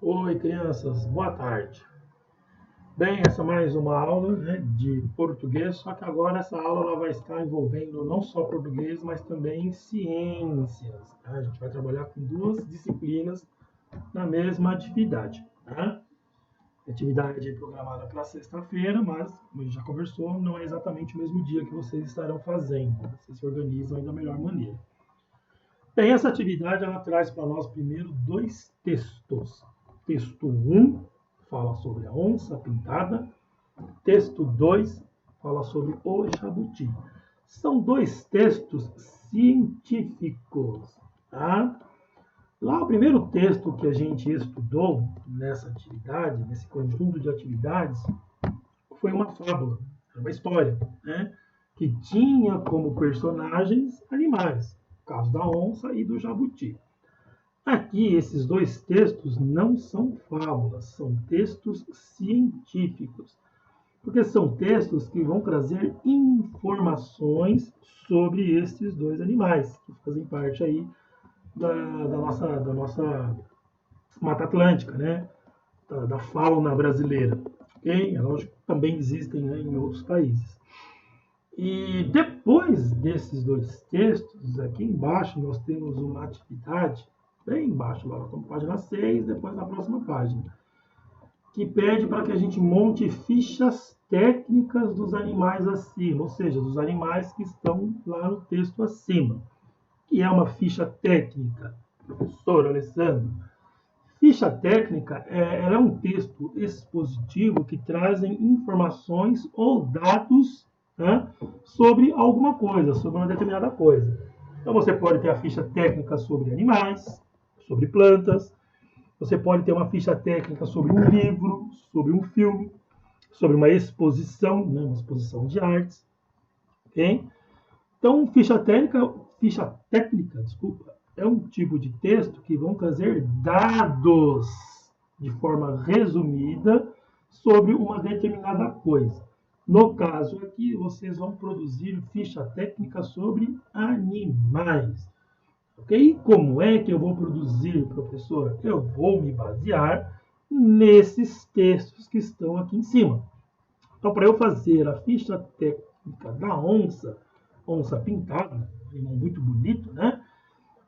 Oi, crianças, boa tarde. Bem, essa é mais uma aula, né, de português, só que agora essa aula ela vai estar envolvendo não só português, mas também ciências. Tá? A gente vai trabalhar com duas disciplinas na mesma atividade. Tá? Atividade programada para sexta-feira, mas, como a gente já conversou, não é exatamente o mesmo dia que vocês estarão fazendo. Vocês se organizam aí da melhor maneira. Bem, essa atividade ela traz para nós primeiro dois textos. Texto 1 fala sobre a onça pintada. Texto 2 fala sobre o jabuti. São dois textos científicos. Tá? Lá, o primeiro texto que a gente estudou nessa atividade, nesse conjunto de atividades, foi uma fábula, uma história, né? Que tinha como personagens animais, o caso da onça e do jabuti. Aqui, esses dois textos não são fábulas, são textos científicos, porque são textos que vão trazer informações sobre esses dois animais, que fazem parte aí da nossa Mata Atlântica, né? Da fauna brasileira. Okay? É lógico que também existem, né, em outros países. E depois desses dois textos, aqui embaixo nós temos uma atividade, bem embaixo, lá na página 6, depois na próxima página, que pede para que a gente monte fichas técnicas dos animais acima, ou seja, dos animais que estão lá no texto acima. Que é uma ficha técnica, professor Alessandro? Ficha técnica é um texto expositivo que trazem informações ou dados, né, sobre alguma coisa, sobre uma determinada coisa. Então você pode ter a ficha técnica sobre animais, sobre plantas, você pode ter uma ficha técnica sobre um livro, sobre um filme, sobre uma exposição, né, uma exposição de artes. Okay? Então, ficha técnica, desculpa, é um tipo de texto que vão trazer dados de forma resumida sobre uma determinada coisa. No caso aqui, vocês vão produzir ficha técnica sobre animais. Ok? E como é que eu vou produzir, professor? Eu vou me basear nesses textos que estão aqui em cima. Então, para eu fazer a ficha técnica da onça pintada, muito bonito, né?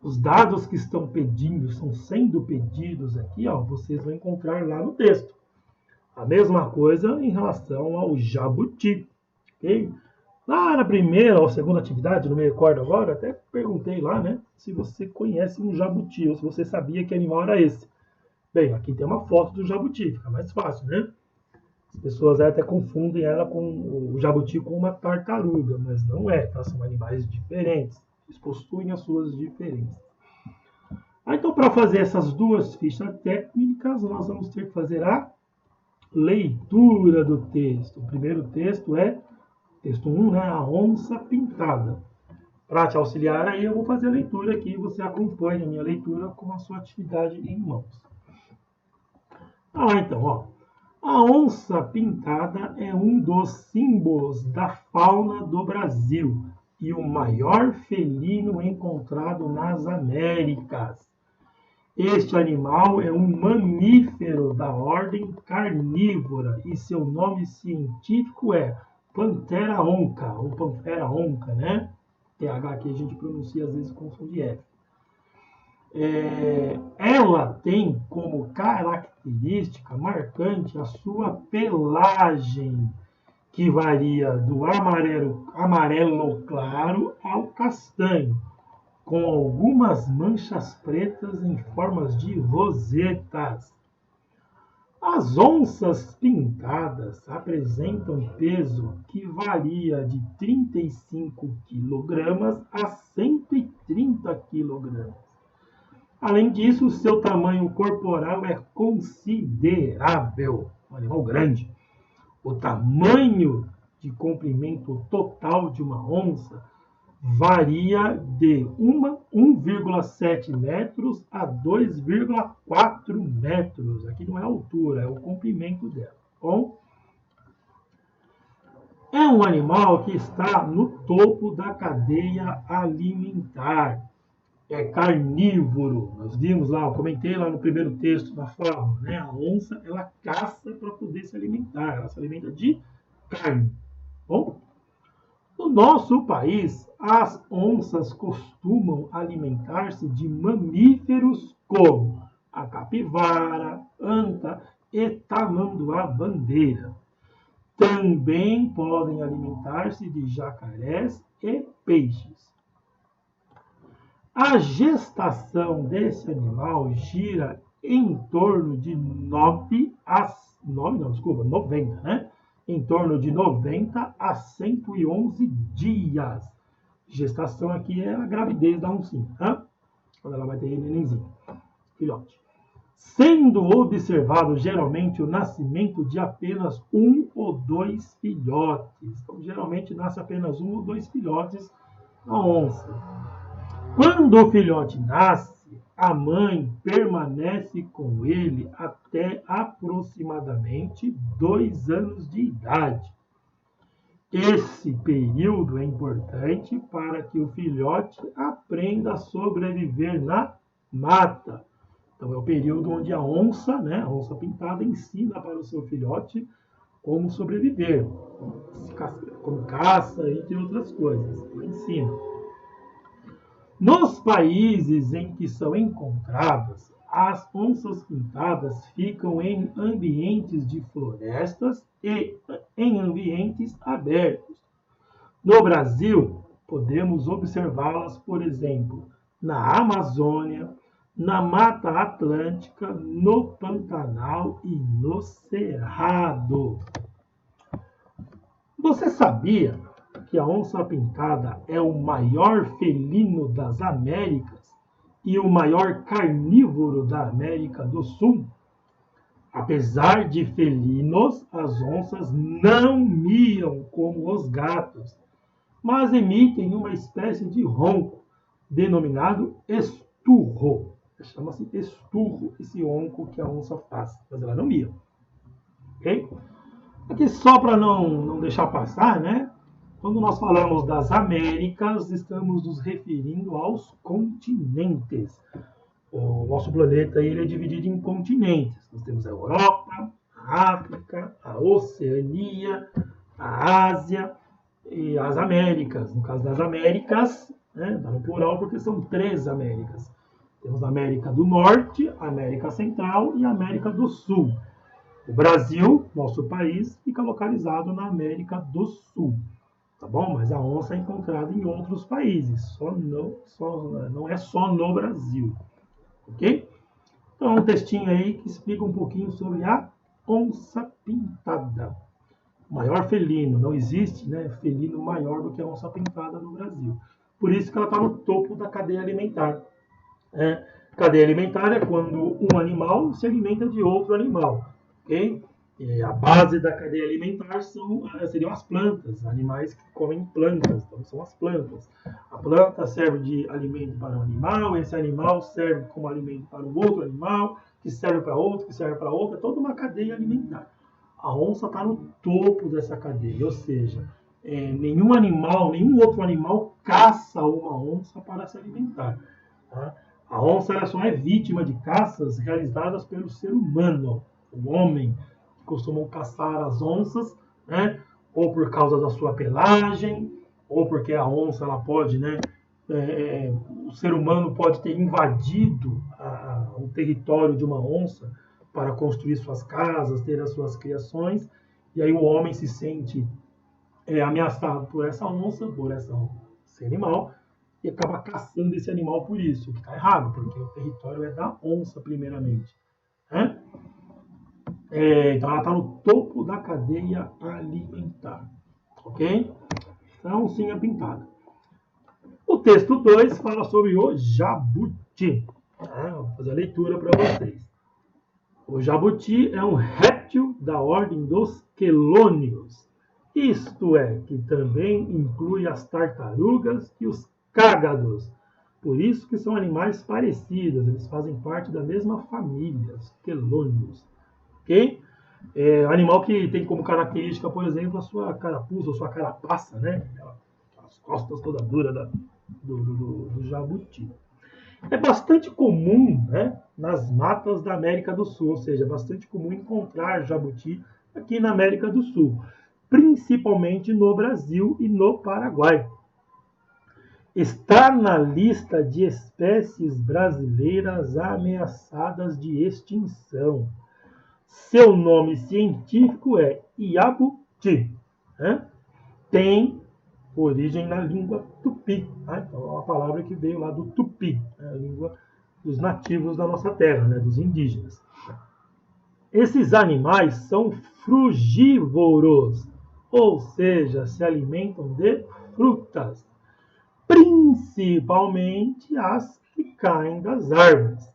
Os dados que estão sendo pedidos aqui, ó, vocês vão encontrar lá no texto. A mesma coisa em relação ao jabuti. Okay? Lá na primeira ou segunda atividade, não me recordo agora, até perguntei lá, né, se você conhece um jabuti, ou se você sabia que animal era esse. Bem, aqui tem uma foto do jabuti, fica mais fácil, né? As pessoas até confundem ela com o jabuti com uma tartaruga, mas não é, tá? São animais diferentes. Eles possuem as suas diferenças. Então, para fazer essas duas fichas técnicas, nós vamos ter que fazer a leitura do texto. O primeiro texto é texto 1, né? A onça pintada. Para te auxiliar aí, eu vou fazer a leitura aqui e você acompanha a minha leitura com a sua atividade em mãos. Então, ó. A onça pintada é um dos símbolos da fauna do Brasil e o maior felino encontrado nas Américas. Este animal é um mamífero da ordem carnívora e seu nome científico é Panthera onca, ou Panthera onca, né? TH que a gente pronuncia às vezes com som de F. Ela tem como característica marcante a sua pelagem, que varia do amarelo claro ao castanho, com algumas manchas pretas em formas de rosetas. As onças pintadas apresentam peso que varia de 35 kg a 130 kg. Além disso, seu tamanho corporal é considerável, um animal grande. O tamanho de comprimento total de uma onça varia de 1,7 metros a 2,4 metros. Aqui não é a altura, é o comprimento dela. Bom, é um animal que está no topo da cadeia alimentar. é carnívoro. Nós vimos lá, eu comentei lá no primeiro texto da fala, né? A onça, ela caça para poder se alimentar, ela se alimenta de carne. Bom, no nosso país, as onças costumam alimentar-se de mamíferos como a capivara, anta e tamanduá-bandeira. Também podem alimentar-se de jacarés e peixes. A gestação desse animal gira em torno de 90, né? Em torno de 90 a 111 dias. Gestação aqui é a gravidez da oncinha, tá? Quando ela vai ter nenenzinho, filhote. Sendo observado geralmente o nascimento de apenas um ou dois filhotes. Então, geralmente nasce apenas um ou dois filhotes na onça. Quando o filhote nasce, a mãe permanece com ele até aproximadamente 2 anos de idade. Esse período é importante para que o filhote aprenda a sobreviver na mata. Então é o período onde a onça, né, a onça pintada, ensina para o seu filhote como sobreviver, como caça, entre outras coisas. Ela ensina. Nos países em que são encontradas, as onças pintadas ficam em ambientes de florestas e em ambientes abertos. No Brasil, podemos observá-las, por exemplo, na Amazônia, na Mata Atlântica, no Pantanal e no Cerrado. Você sabia que a onça-pintada é o maior felino das Américas e o maior carnívoro da América do Sul? Apesar de felinos, as onças não miam como os gatos, mas emitem uma espécie de ronco, denominado esturro. Chama-se esturro esse ronco que a onça faz, mas ela não mia. Ok? Aqui só para não deixar passar, né? Quando nós falamos das Américas, estamos nos referindo aos continentes. O nosso planeta ele é dividido em continentes. Nós temos a Europa, a África, a Oceania, a Ásia e as Américas. No caso das Américas, né, tá no plural porque são 3 Américas. Temos a América do Norte, a América Central e a América do Sul. O Brasil, nosso país, fica localizado na América do Sul. Tá bom? Mas a onça é encontrada em outros países, não é só no Brasil. Ok? Então, um textinho aí que explica um pouquinho sobre a onça pintada. O maior felino, não existe, né, felino maior do que a onça pintada no Brasil. Por isso que ela está no topo da cadeia alimentar. Cadeia alimentar é quando um animal se alimenta de outro animal. Ok? E a base da cadeia alimentar seriam as plantas, animais que comem plantas, então são as plantas. A planta serve de alimento para um animal, esse animal serve como alimento para um outro animal, que serve para outro, que serve para outro, é toda uma cadeia alimentar. A onça está no topo dessa cadeia, ou seja, nenhum outro animal caça uma onça para se alimentar. Tá? A onça ela só é vítima de caças realizadas pelo ser humano, o homem, costumam caçar as onças, né? Ou por causa da sua pelagem, ou porque a onça ela pode, né? O ser humano pode ter invadido o território de uma onça para construir suas casas, ter as suas criações, e aí o homem se sente ameaçado por essa onça, por esse animal, e acaba caçando esse animal por isso, o que está errado, porque o território é da onça primeiramente. Né? Então ela está no topo da cadeia alimentar. Ok? Então, oncinha pintada. O texto 2 fala sobre o jabuti. Vou fazer a leitura para vocês. O jabuti é um réptil da ordem dos quelônios. Isto é, que também inclui as tartarugas e os cágados. Por isso que são animais parecidos, eles fazem parte da mesma família, os quelônios. Ok? Animal que tem como característica, por exemplo, a sua carapuça, a sua carapaça, né? As costas toda dura do jabuti. É bastante comum, né, nas matas da América do Sul, ou seja, é bastante comum encontrar jabuti aqui na América do Sul, principalmente no Brasil e no Paraguai. Está na lista de espécies brasileiras ameaçadas de extinção. Seu nome científico é iabuti, né? Tem origem na língua tupi, né? Então, é uma palavra que veio lá do tupi, né? A língua dos nativos da nossa terra, né? Dos indígenas. Esses animais são frugívoros, ou seja, se alimentam de frutas, principalmente as que caem das árvores.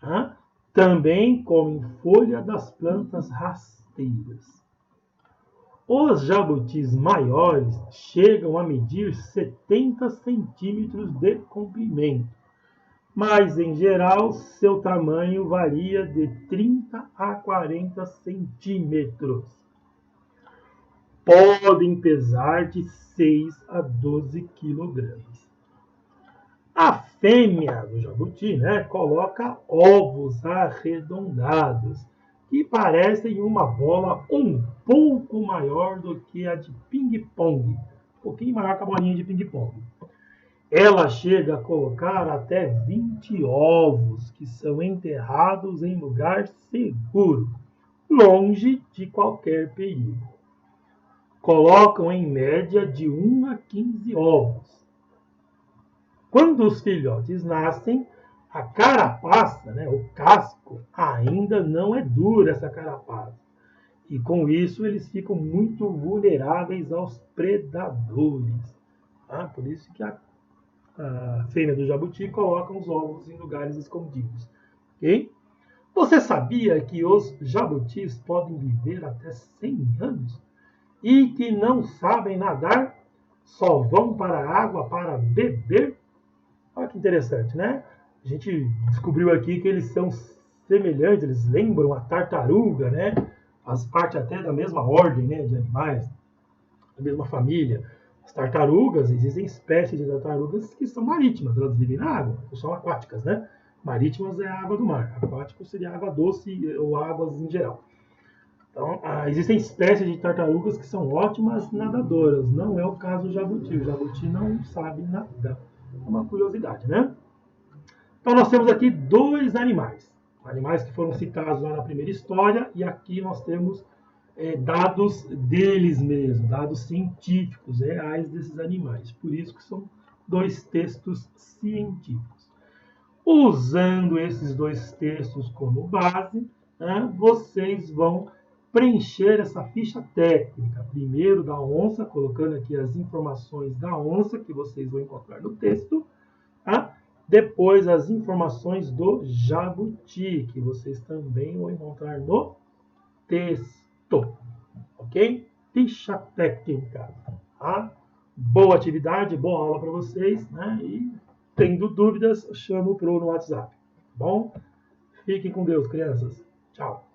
Né? Também comem folha das plantas rasteiras. Os jabutis maiores chegam a medir 70 centímetros de comprimento, mas em geral seu tamanho varia de 30 a 40 centímetros. Podem pesar de 6 a 12 quilogramas. A fêmea do jabuti, né, coloca ovos arredondados, que parecem uma bola um pouco maior do que a de ping-pong. Um pouquinho maior que a bolinha de ping-pong. Ela chega a colocar até 20 ovos, que são enterrados em lugar seguro, longe de qualquer perigo. Colocam em média de 1 a 15 ovos. Quando os filhotes nascem, a carapaça, né, o casco, ainda não é dura essa carapaça. E com isso eles ficam muito vulneráveis aos predadores. Tá? Por isso que a fêmea do jabuti coloca os ovos em lugares escondidos. Okay? Você sabia que os jabutis podem viver até 100 anos? E que não sabem nadar? Só vão para a água para beber? Olha que interessante, né? A gente descobriu aqui que eles são semelhantes, eles lembram a tartaruga, né? Faz parte até da mesma ordem, né, de animais, da mesma família. As tartarugas, existem espécies de tartarugas que são marítimas, elas vivem na água, ou são aquáticas, né? Marítimas é a água do mar, aquático seria água doce ou águas em geral. Então, existem espécies de tartarugas que são ótimas nadadoras, não é o caso do jabuti. O jabuti não sabe nadar. É uma curiosidade, né? Então nós temos aqui dois animais que foram citados lá na primeira história, e aqui nós temos dados deles mesmos, dados científicos reais desses animais. Por isso que são dois textos científicos. Usando esses dois textos como base, né, vocês vão preencher essa ficha técnica. Primeiro da onça, colocando aqui as informações da onça que vocês vão encontrar no texto. Tá? Depois as informações do jabuti, que vocês também vão encontrar no texto. Ok? Ficha técnica. Tá? Boa atividade, boa aula para vocês. Né? E tendo dúvidas, chamo pro no WhatsApp. Bom? Fiquem com Deus, crianças. Tchau.